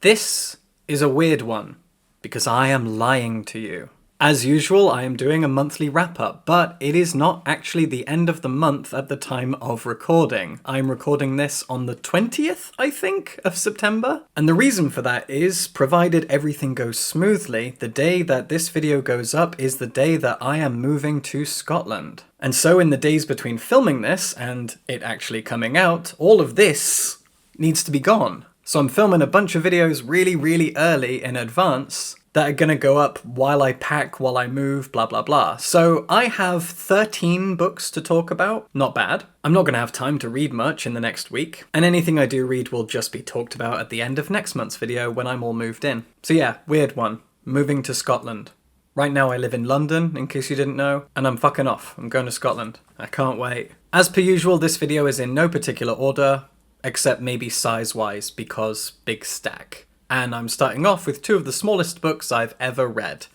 This is a weird one, because I am lying to you. As usual, I am doing a monthly wrap-up, but it is not actually the end of the month at the time of recording. I'm recording this on the 20th, I think, of September. And the reason for that is, provided everything goes smoothly, the day that this video goes up is the day that I am moving to Scotland. And so in the days between filming this and it actually coming out, all of this needs to be gone. So I'm filming a bunch of videos really early in advance that are gonna go up while I pack, while I move, blah blah blah. So I have 13 books to talk about. Not bad. I'm not gonna have time to read much in the next week, and anything I do read will just be talked about at the end of next month's video when I'm all moved in. So yeah, weird one. Moving to Scotland. Right now I live in London, in case you didn't know, and I'm fucking off. I'm going to Scotland. I can't wait. As per usual, this video is in no particular order, except maybe size-wise, because big stack. And I'm starting off with two of the smallest books I've ever read.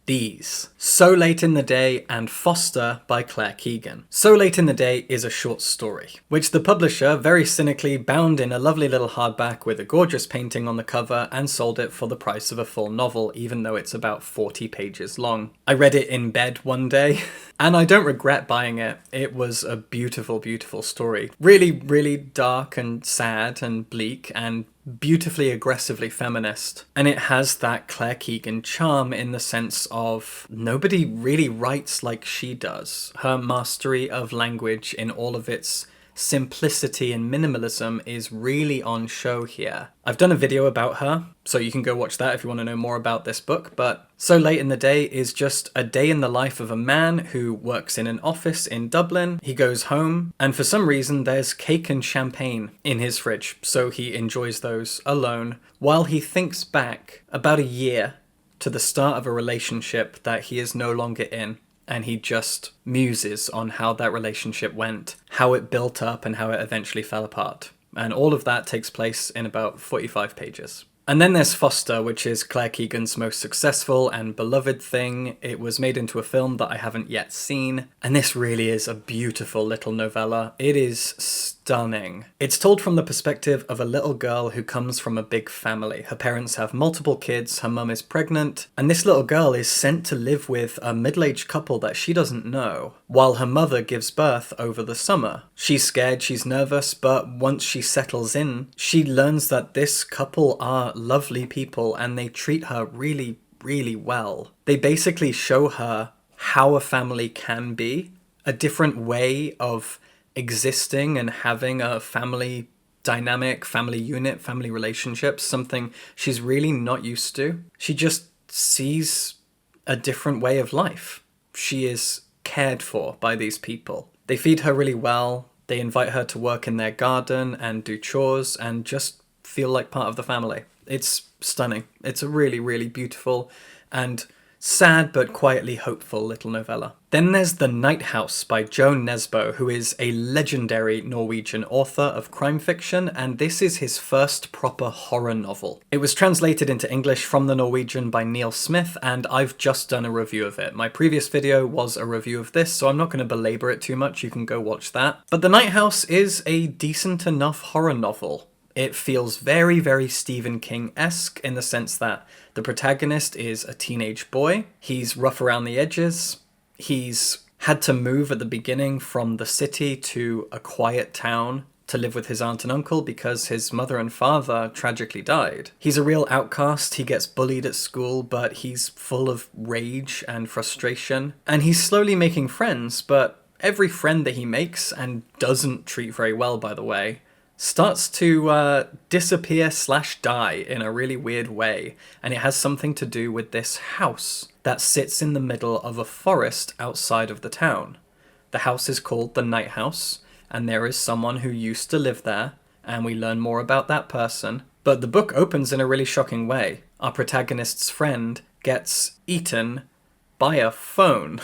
These. So Late in the Day and Foster by Claire Keegan. So Late in the Day is a short story, which the publisher very cynically bound in a lovely little hardback with a gorgeous painting on the cover and sold it for the price of a full novel, even though it's about 40 pages long. I read it in bed one day, and I don't regret buying it. It was a beautiful, beautiful story. Really dark and sad and bleak and beautifully aggressively feminist. And it has that Claire Keegan charm in the sense of nobody really writes like she does. Her mastery of language in all of its simplicity and minimalism is really on show here. I've done a video about her, so you can go watch that if you want to know more about this book, but So Late in the Day is just a day in the life of a man who works in an office in Dublin. He goes home, and for some reason there's cake and champagne in his fridge, so he enjoys those alone, while he thinks back about a year to the start of a relationship that he is no longer in. And he just muses on how that relationship went, how it built up and how it eventually fell apart. And all of that takes place in about 45 pages. And then there's Foster, which is Claire Keegan's most successful and beloved thing. It was made into a film that I haven't yet seen. And this really is a beautiful little novella. It is stunning. It's told from the perspective of a little girl who comes from a big family. Her parents have multiple kids, her mum is pregnant, and this little girl is sent to live with a middle-aged couple that she doesn't know, while her mother gives birth over the summer. She's scared, she's nervous, but once she settles in, she learns that this couple are lovely people and they treat her really well. They basically show her how a family can be, a different way of existing and having a family dynamic, family unit, family relationships, something she's really not used to. She just sees a different way of life. She is cared for by these people. They feed her really well, they invite her to work in their garden and do chores and just feel like part of the family. It's stunning. It's a really beautiful and sad but quietly hopeful little novella. Then there's The Night House by Joan Nesbo, who is a legendary Norwegian author of crime fiction, and this is his first proper horror novel. It was translated into English from the Norwegian by Neil Smith, and I've just done a review of it. My previous video was a review of this, so I'm not going to belabor it too much, you can go watch that. But The Night House is a decent enough horror novel. It feels very Stephen King-esque in the sense that the protagonist is a teenage boy. He's rough around the edges. He's had to move at the beginning from the city to a quiet town to live with his aunt and uncle because his mother and father tragically died. He's a real outcast. He gets bullied at school, but he's full of rage and frustration. And he's slowly making friends, but every friend that he makes, and doesn't treat very well, by the way, starts to disappear/die in a really weird way, and it has something to do with this house that sits in the middle of a forest outside of the town. The house is called the Night House, and there is someone who used to live there, and we learn more about that person. But the book opens in a really shocking way. Our protagonist's friend gets eaten by a phone.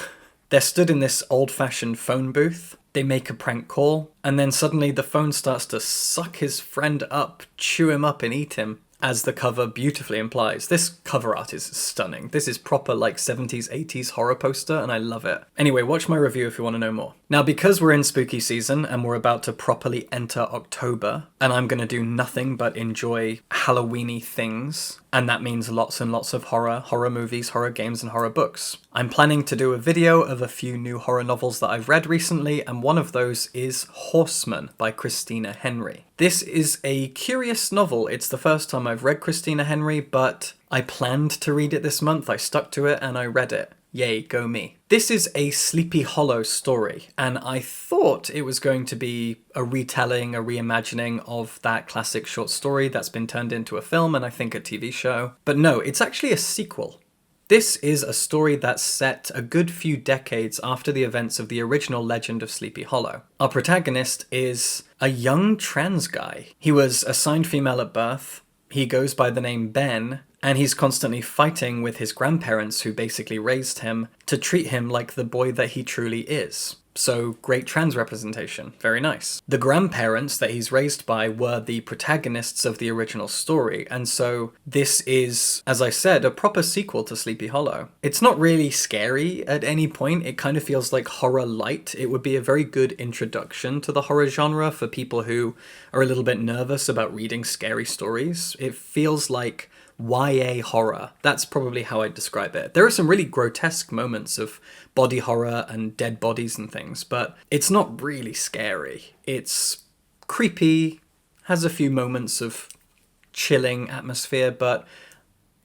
They're stood in this old-fashioned phone booth. They make a prank call, and then suddenly the phone starts to suck his friend up, chew him up and eat him. as the cover beautifully implies. This cover art is stunning. This is proper like 70s, 80s horror poster, and I love it. Anyway, watch my review if you want to know more. Now, because we're in spooky season and we're about to properly enter October, and I'm going to do nothing but enjoy Halloween-y things, and that means lots and lots of horror movies, horror games, and horror books. I'm planning to do a video of a few new horror novels that I've read recently, and one of those is Horsemen by Christina Henry. This is a curious novel. It's the first time I've read Christina Henry, but I planned to read it this month. I stuck to it and I read it. Yay, go me. This is a Sleepy Hollow story, and I thought it was going to be a retelling, a reimagining of that classic short story that's been turned into a film and I think a TV show. But no, it's actually a sequel. This is a story that's set a good few decades after the events of the original legend of Sleepy Hollow. Our protagonist is a young trans guy. He was assigned female at birth. He goes by the name Ben, and he's constantly fighting with his grandparents who basically raised him to treat him like the boy that he truly is. So, great trans representation. Very nice. The grandparents that he's raised by were the protagonists of the original story, and so this is, as I said, a proper sequel to Sleepy Hollow. It's not really scary at any point. It kind of feels like horror light. It would be a very good introduction to the horror genre for people who are a little bit nervous about reading scary stories. It feels like YA horror. That's probably how I'd describe it. There are some really grotesque moments of body horror and dead bodies and things, but it's not really scary. It's creepy, has a few moments of chilling atmosphere, but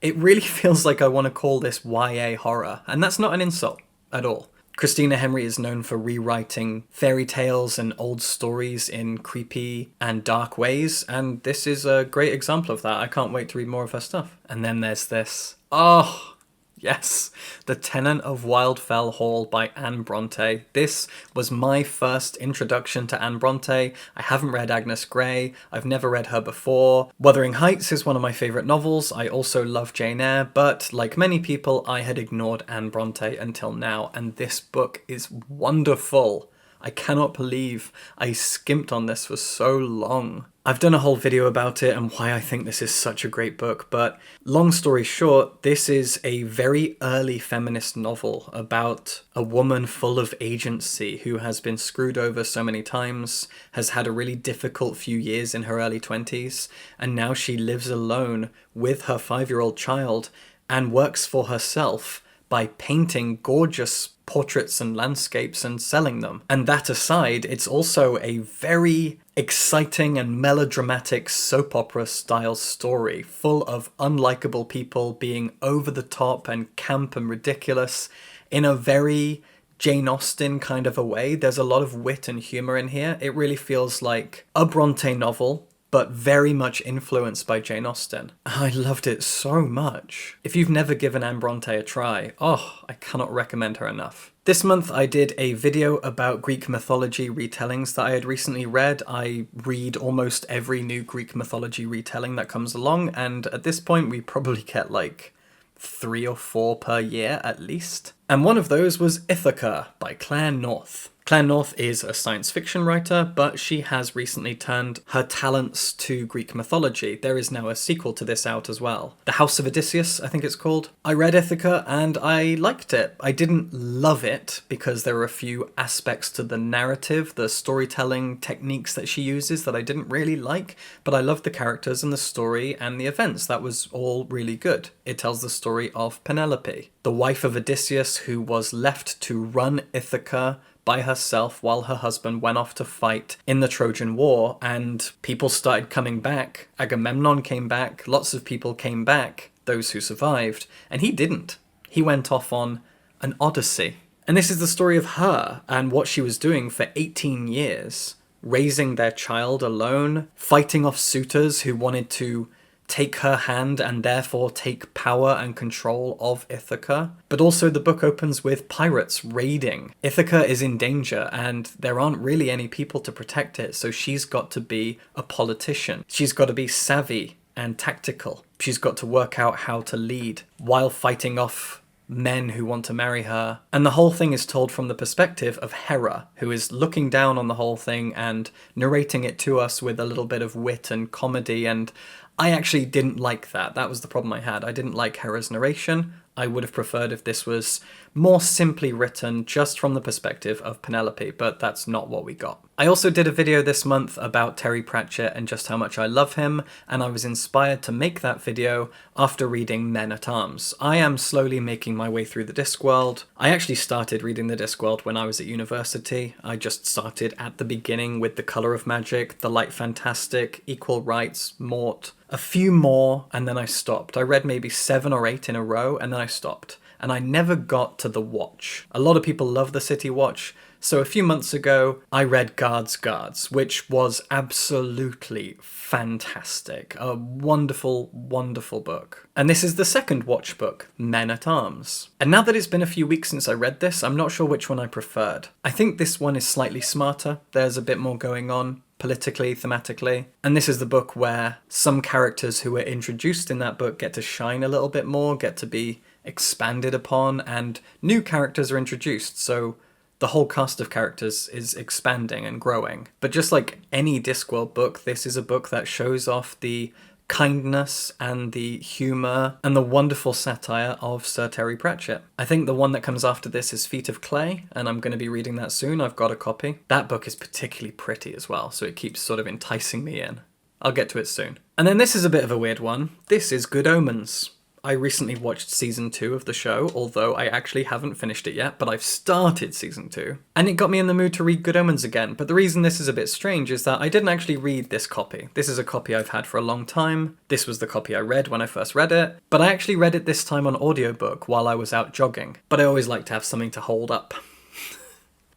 it really feels like I want to call this YA horror, and that's not an insult at all. Christina Henry is known for rewriting fairy tales and old stories in creepy and dark ways, and this is a great example of that. I can't wait to read more of her stuff. And then there's this. Oh, yes, The Tenant of Wildfell Hall by Anne Bronte. This was my first introduction to Anne Bronte. I haven't read Agnes Grey. I've never read her before. Wuthering Heights is one of my favourite novels. I also love Jane Eyre, but like many people, I had ignored Anne Bronte until now, and this book is wonderful. I cannot believe I skimped on this for so long. I've done a whole video about it and why I think this is such a great book, but long story short, this is a very early feminist novel about a woman full of agency who has been screwed over so many times, has had a really difficult few years in her early 20s, and now she lives alone with her 5-year-old child and works for herself by painting gorgeous portraits and landscapes and selling them. And that aside, it's also a very exciting and melodramatic soap opera style story full of unlikable people being over the top and camp and ridiculous in a very Jane Austen kind of a way. There's a lot of wit and humor in here. It really feels like a Bronte novel, but very much influenced by Jane Austen. I loved it so much. If you've never given Anne Bronte a try, I cannot recommend her enough. This month I did a video about Greek mythology retellings that I had recently read. I read almost every new Greek mythology retelling that comes along, and at this point we probably get like 3 or 4 per year at least. And one of those was Ithaca by Claire North. Claire North is a science fiction writer, but she has recently turned her talents to Greek mythology. There is now a sequel to this out as well. The House of Odysseus, I think it's called. I read Ithaca and I liked it. I didn't love it because there are a few aspects to the narrative, the storytelling techniques that she uses that I didn't really like, but I loved the characters and the story and the events. That was all really good. It tells the story of Penelope, the wife of Odysseus who was left to run Ithaca by herself while her husband went off to fight in the Trojan War, and people started coming back. Agamemnon came back, lots of people came back, those who survived, and he didn't. He went off on an odyssey. And this is the story of her and what she was doing for 18 years, raising their child alone, fighting off suitors who wanted to take her hand and therefore take power and control of Ithaca. But also the book opens with pirates raiding. Ithaca is in danger and there aren't really any people to protect it, so she's got to be a politician. She's got to be savvy and tactical. She's got to work out how to lead while fighting off men who want to marry her. And the whole thing is told from the perspective of Hera, who is looking down on the whole thing and narrating it to us with a little bit of wit and comedy, and I actually didn't like that. That was the problem I had. I didn't like Hera's narration. I would have preferred if this was more simply written just from the perspective of Penelope, but that's not what we got. I also did a video this month about Terry Pratchett and just how much I love him, and I was inspired to make that video after reading Men-at-Arms. I am slowly making my way through the Discworld. I actually started reading the Discworld when I was at university. I just started at the beginning with The Colour of Magic, The Light Fantastic, Equal Rights, Mort, a few more, and then I stopped. I read maybe 7 or 8 in a row, and then I stopped. And I never got to The Watch. A lot of people love The City Watch, so a few months ago, I read Guards, which was absolutely fantastic. A wonderful, wonderful book. And this is the second Watch book, Men-at-Arms. And now that it's been a few weeks since I read this, I'm not sure which one I preferred. I think this one is slightly smarter. There's a bit more going on, politically, thematically. And this is the book where some characters who were introduced in that book get to shine a little bit more, get to be expanded upon, and new characters are introduced, so the whole cast of characters is expanding and growing. But just like any Discworld book, this is a book that shows off the kindness and the humour and the wonderful satire of Sir Terry Pratchett. I think the one that comes after this is Feet of Clay, and I'm going to be reading that soon. I've got a copy. That book is particularly pretty as well, so it keeps sort of enticing me in. I'll get to it soon. And then this is a bit of a weird one. This is Good Omens. I recently watched season 2 of the show, although I actually haven't finished it yet, but I've started season 2. And it got me in the mood to read Good Omens again, but the reason this is a bit strange is that I didn't actually read this copy. This is a copy I've had for a long time. This was the copy I read when I first read it, but I actually read it this time on audiobook while I was out jogging. But I always like to have something to hold up.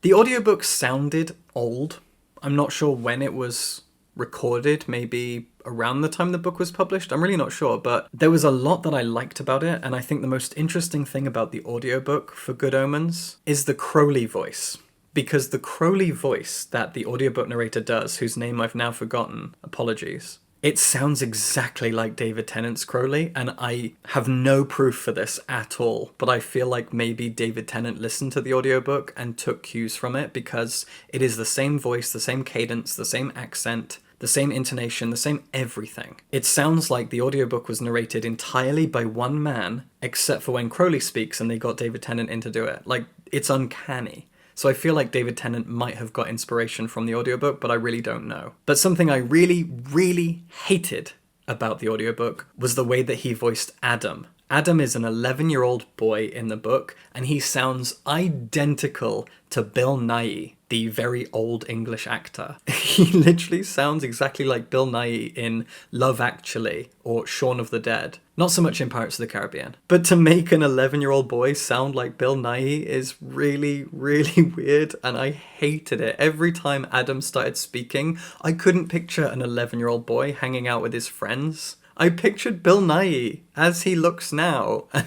The audiobook sounded old. I'm not sure when it was recorded, maybe around the time the book was published. I'm really not sure, but there was a lot that I liked about it, and I think the most interesting thing about the audiobook for Good Omens is the Crowley voice. Because the Crowley voice that the audiobook narrator does, whose name I've now forgotten, apologies, it sounds exactly like David Tennant's Crowley, and I have no proof for this at all, but I feel like maybe David Tennant listened to the audiobook and took cues from it, because it is the same voice, the same cadence, the same accent, the same intonation, the same everything. It sounds like the audiobook was narrated entirely by one man, except for when Crowley speaks and they got David Tennant in to do it. Like, it's uncanny. So I feel like David Tennant might have got inspiration from the audiobook, but I really don't know. But something I really, really hated about the audiobook was the way that he voiced Adam. Adam is an 11-year-old boy in the book, and he sounds identical to Bill Nighy, the very old English actor. He literally sounds exactly like Bill Nighy in Love Actually or Shaun of the Dead. Not so much in Pirates of the Caribbean. But to make an 11-year-old boy sound like Bill Nighy is really, really weird, and I hated it. Every time Adam started speaking, I couldn't picture an 11-year-old boy hanging out with his friends. I pictured Bill Nighy as he looks now, and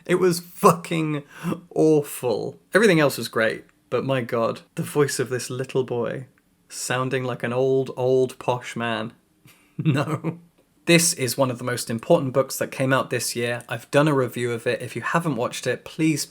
it was fucking awful. Everything else was great, but my god, the voice of this little boy sounding like an old posh man. No. This is one of the most important books that came out this year. I've done a review of it. If you haven't watched it, please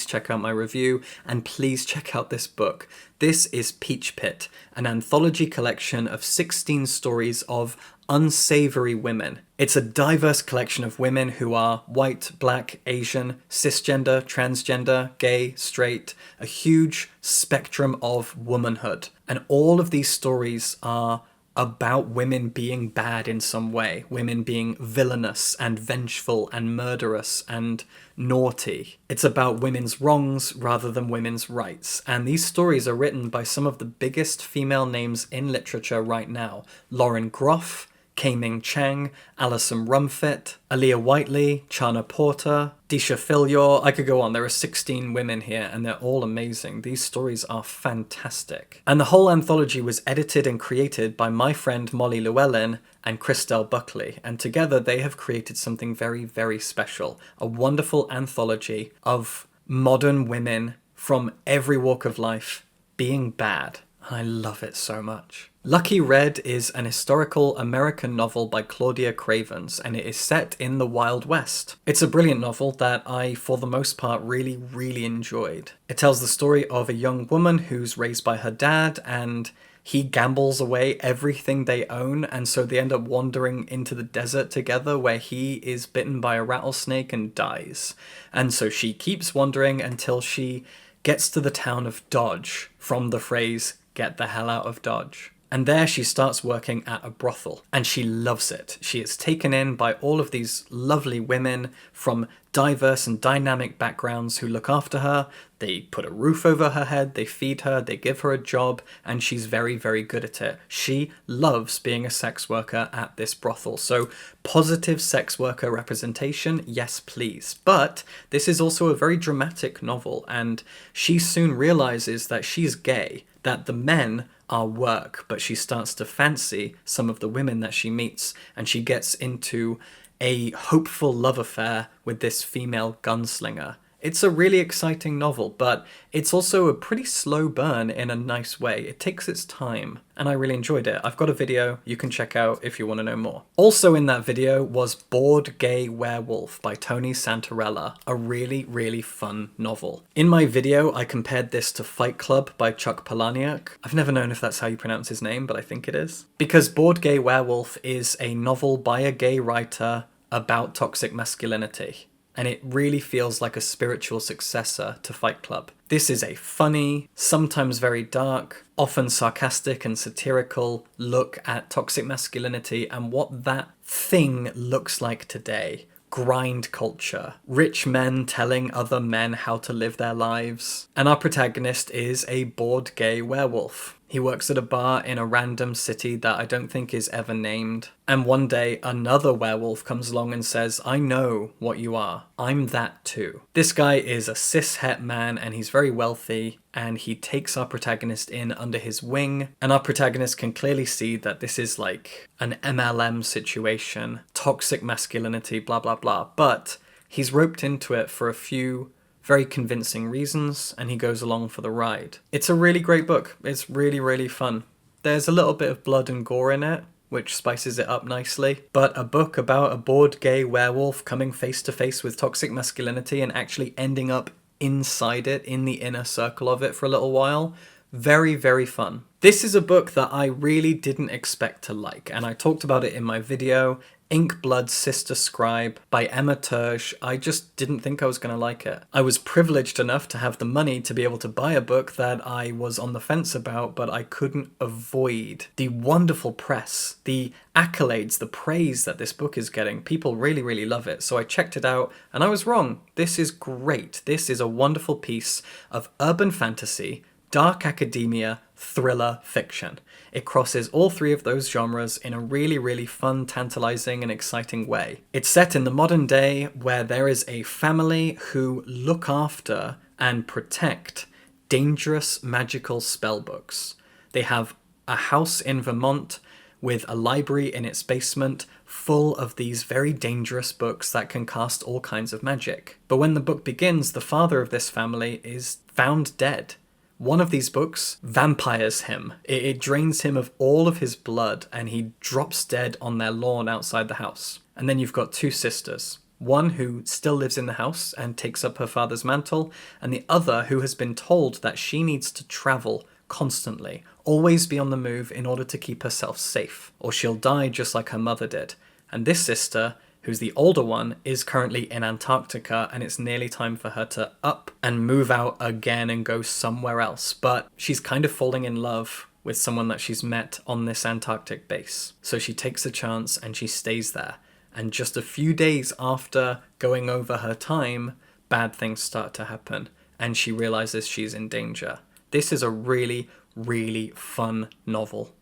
check out my review, and please check out this book. This is Peach Pit, an anthology collection of 16 stories of unsavory women. It's a diverse collection of women who are white, black, Asian, cisgender, transgender, gay, straight, a huge spectrum of womanhood. And all of these stories are about women being bad in some way, women being villainous and vengeful and murderous and naughty. It's about women's wrongs rather than women's rights. And these stories are written by some of the biggest female names in literature right now. Lauren Groff, Kei-Ming Chang, Alison Rumfitt, Aaliyah Whiteley, Chana Porter, Disha Philyor. I could go on. There are 16 women here, and they're all amazing. These stories are fantastic. And the whole anthology was edited and created by my friend Molly Llewellyn and Christelle Buckley, and together they have created something very, very special. A wonderful anthology of modern women from every walk of life being bad. I love it so much. Lucky Red is an historical American novel by Claudia Cravens, and it is set in the Wild West. It's a brilliant novel that I, for the most part, really, really enjoyed. It tells the story of a young woman who's raised by her dad, and he gambles away everything they own, and so they end up wandering into the desert together where he is bitten by a rattlesnake and dies. And so she keeps wandering until she gets to the town of Dodge, from the phrase, "get the hell out of Dodge." And there she starts working at a brothel, and she loves it. She is taken in by all of these lovely women from diverse and dynamic backgrounds who look after her. They put a roof over her head, they feed her, they give her a job, and she's very, very good at it. She loves being a sex worker at this brothel. So positive sex worker representation, yes please. But this is also a very dramatic novel, and she soon realizes that she's gay, that the men are work, but she starts to fancy some of the women that she meets, and she gets into a hopeful love affair with this female gunslinger. It's a really exciting novel, but it's also a pretty slow burn in a nice way. It takes its time, and I really enjoyed it. I've got a video you can check out if you want to know more. Also in that video was Bored Gay Werewolf by Tony Santarella, a really, really fun novel. In my video, I compared this to Fight Club by Chuck Palahniuk. I've never known if that's how you pronounce his name, but I think it is. Because Bored Gay Werewolf is a novel by a gay writer about toxic masculinity, and it really feels like a spiritual successor to Fight Club. This is a funny, sometimes very dark, often sarcastic and satirical look at toxic masculinity and what that thing looks like today. Grind culture, rich men telling other men how to live their lives. And our protagonist is a bored gay werewolf. He works at a bar in a random city that I don't think is ever named. And one day, another werewolf comes along and says, "I know what you are. I'm that too." This guy is a cis-het man, and he's very wealthy, and he takes our protagonist in under his wing. And our protagonist can clearly see that this is like an MLM situation, toxic masculinity, blah, blah, blah. But he's roped into it for a few very convincing reasons, and he goes along for the ride. It's a really great book. It's really, really fun. There's a little bit of blood and gore in it, which spices it up nicely, but a book about a bored gay werewolf coming face to face with toxic masculinity and actually ending up inside it, in the inner circle of it for a little while, very, very fun. This is a book that I really didn't expect to like, and I talked about it in my video, Ink Blood Sister Scribe by Emma Terge. I just didn't think I was going to like it. I was privileged enough to have the money to be able to buy a book that I was on the fence about, but I couldn't avoid the wonderful press, the accolades, the praise that this book is getting. People really, really love it. So I checked it out, and I was wrong. This is great. This is a wonderful piece of urban fantasy, dark academia, thriller fiction. It crosses all three of those genres in a really, really fun, tantalizing, and exciting way. It's set in the modern day where there is a family who look after and protect dangerous magical spellbooks. They have a house in Vermont with a library in its basement full of these very dangerous books that can cast all kinds of magic. But when the book begins, the father of this family is found dead. One of these books vampires him. It drains him of all of his blood, and he drops dead on their lawn outside the house. And then you've got two sisters. One who still lives in the house and takes up her father's mantle, and the other who has been told that she needs to travel constantly, always be on the move in order to keep herself safe, or she'll die just like her mother did. And this sister, who's the older one, is currently in Antarctica, and it's nearly time for her to up and move out again and go somewhere else. But she's kind of falling in love with someone that she's met on this Antarctic base. So she takes a chance and she stays there. And just a few days after going over her time, bad things start to happen, and she realizes she's in danger. This is a really, really fun novel.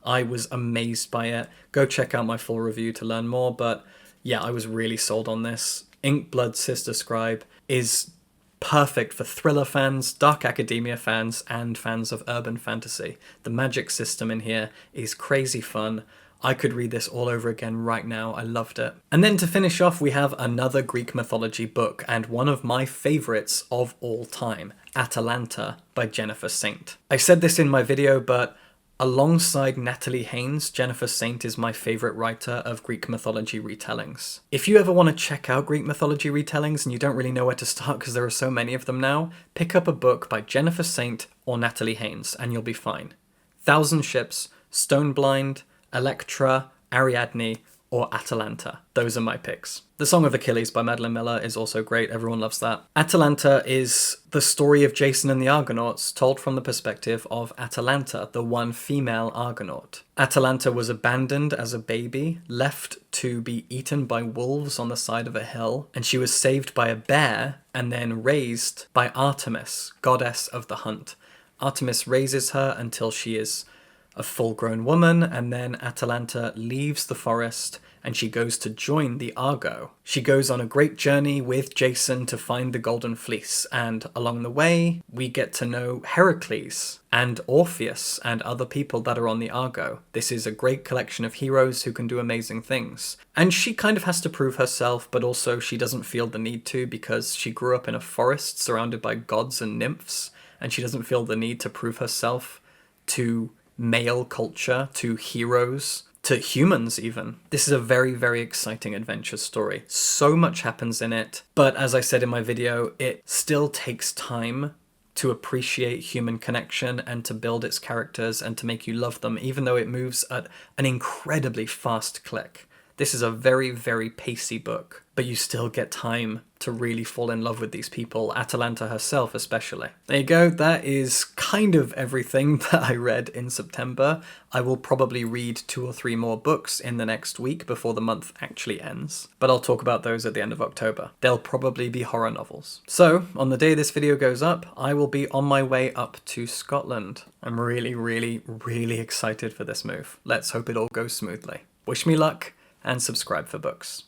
I was amazed by it. Go check out my full review to learn more, but yeah, I was really sold on this. Ink Blood Sister Scribe is perfect for thriller fans, dark academia fans, and fans of urban fantasy. The magic system in here is crazy fun. I could read this all over again right now. I loved it. And then to finish off, we have another Greek mythology book, and one of my favorites of all time, Atalanta by Jennifer Saint. I said this in my video, but alongside Natalie Haynes, Jennifer Saint is my favourite writer of Greek mythology retellings. If you ever want to check out Greek mythology retellings and you don't really know where to start because there are so many of them now, pick up a book by Jennifer Saint or Natalie Haynes and you'll be fine. Thousand Ships, Stone Blind, Electra, Ariadne, or Atalanta. Those are my picks. The Song of Achilles by Madeline Miller is also great. Everyone loves that. Atalanta is the story of Jason and the Argonauts told from the perspective of Atalanta, the one female Argonaut. Atalanta was abandoned as a baby, left to be eaten by wolves on the side of a hill, and she was saved by a bear and then raised by Artemis, goddess of the hunt. Artemis raises her until she is a full-grown woman, and then Atalanta leaves the forest and she goes to join the Argo. She goes on a great journey with Jason to find the Golden Fleece, and along the way we get to know Heracles and Orpheus and other people that are on the Argo. This is a great collection of heroes who can do amazing things. And she kind of has to prove herself, but also she doesn't feel the need to because she grew up in a forest surrounded by gods and nymphs, and she doesn't feel the need to prove herself to male culture, to heroes, to humans even. This is a very, very exciting adventure story. So much happens in it, but as I said in my video, it still takes time to appreciate human connection and to build its characters and to make you love them, even though it moves at an incredibly fast click. This is a very, very pacey book, but you still get time to really fall in love with these people, Atalanta herself especially. There you go, that is kind of everything that I read in September. I will probably read 2 or 3 more books in the next week before the month actually ends, but I'll talk about those at the end of October. They'll probably be horror novels. So, on the day this video goes up, I will be on my way up to Scotland. I'm really, really, really excited for this move. Let's hope it all goes smoothly. Wish me luck, and subscribe for books.